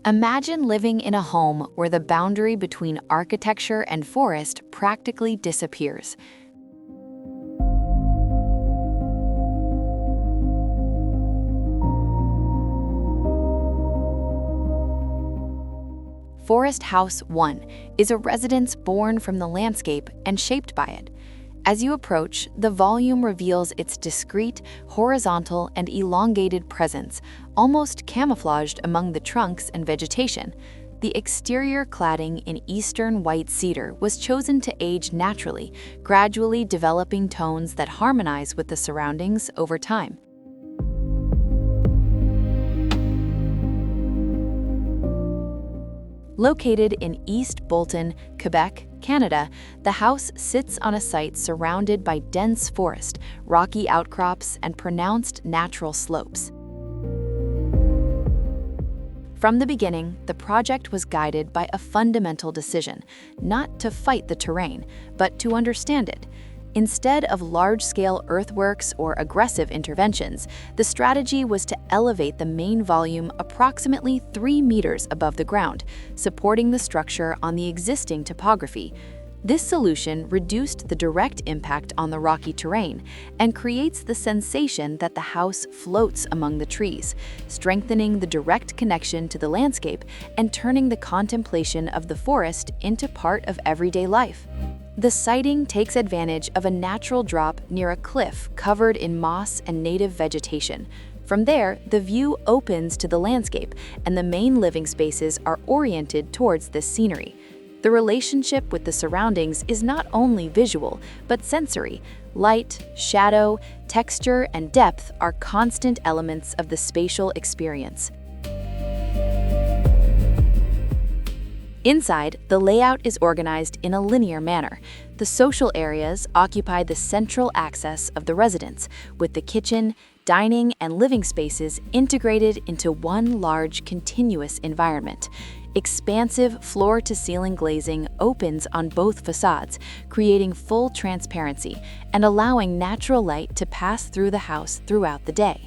Imagine living in a home where the boundary between architecture and forest practically disappears. Forest House 1 is a residence born from the landscape and shaped by it. As you approach, the volume reveals its discrete, horizontal, and elongated presence, almost camouflaged among the trunks and vegetation. The exterior cladding in eastern white cedar was chosen to age naturally, gradually developing tones that harmonize with the surroundings over time. Located in East Bolton, Québec, Canada, the house sits on a site surrounded by dense forest, rocky outcrops, and pronounced natural slopes. From the beginning, the project was guided by a fundamental decision, not to fight the terrain, but to understand it. Instead of large-scale earthworks or aggressive interventions, the strategy was to elevate the main volume approximately 3 meters above the ground, supporting the structure on the existing topography. This solution reduced the direct impact on the rocky terrain and creates the sensation that the house floats among the trees, strengthening the direct connection to the landscape and turning the contemplation of the forest into part of everyday life. The siting takes advantage of a natural drop near a cliff covered in moss and native vegetation. From there, the view opens to the landscape, and the main living spaces are oriented towards this scenery. The relationship with the surroundings is not only visual, but sensory. Light, shadow, texture, and depth are constant elements of the spatial experience. Inside, the layout is organized in a linear manner. The social areas occupy the central axis of the residence, with the kitchen, dining, and living spaces integrated into one large, continuous environment. Expansive floor-to-ceiling glazing opens on both facades, creating full transparency and allowing natural light to pass through the house throughout the day.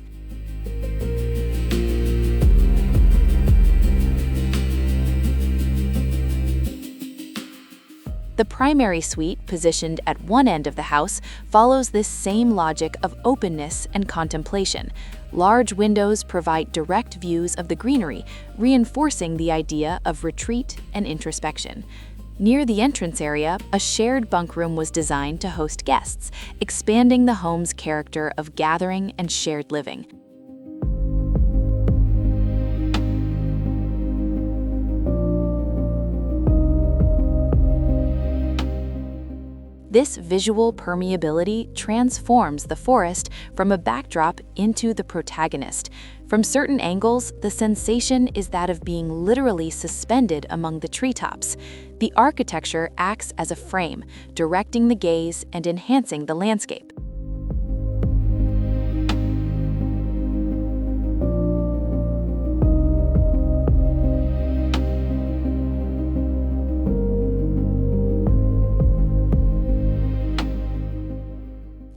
The primary suite, positioned at one end of the house, follows this same logic of openness and contemplation. Large windows provide direct views of the greenery, reinforcing the idea of retreat and introspection. Near the entrance area, a shared bunk room was designed to host guests, expanding the home's character of gathering and shared living. This visual permeability transforms the forest from a backdrop into the protagonist. From certain angles, the sensation is that of being literally suspended among the treetops. The architecture acts as a frame, directing the gaze and enhancing the landscape.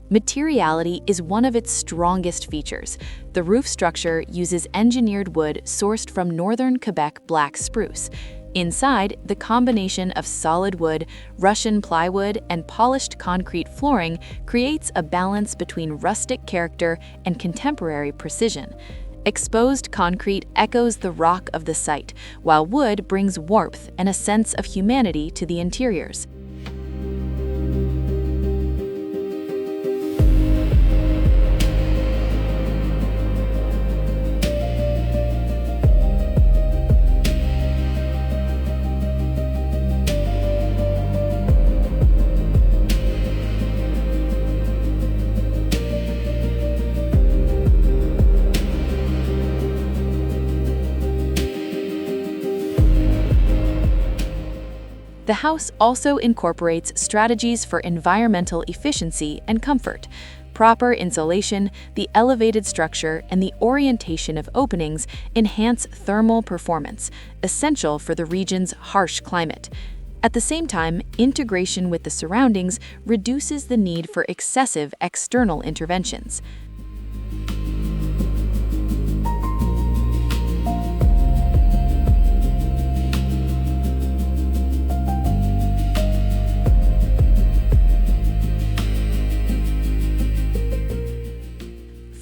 Materiality is one of its strongest features. The roof structure uses engineered wood sourced from northern Quebec black spruce. Inside, the combination of solid wood, Russian plywood, and polished concrete flooring creates a balance between rustic character and contemporary precision. Exposed concrete echoes the rock of the site, while wood brings warmth and a sense of humanity to the interiors. The house also incorporates strategies for environmental efficiency and comfort. Proper insulation, the elevated structure, and the orientation of openings enhance thermal performance, essential for the region's harsh climate. At the same time, integration with the surroundings reduces the need for excessive external interventions.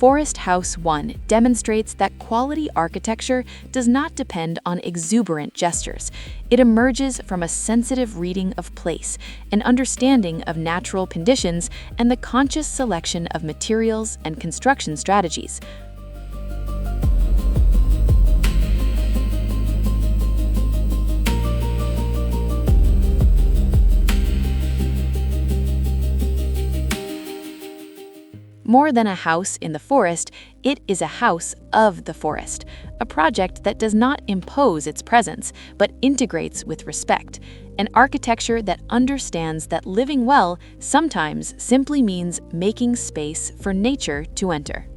Forest House 1 demonstrates that quality architecture does not depend on exuberant gestures. It emerges from a sensitive reading of place, an understanding of natural conditions, and the conscious selection of materials and construction strategies. More than a house in the forest, it is a house of the forest, a project that does not impose its presence, but integrates with respect, an architecture that understands that living well sometimes simply means making space for nature to enter.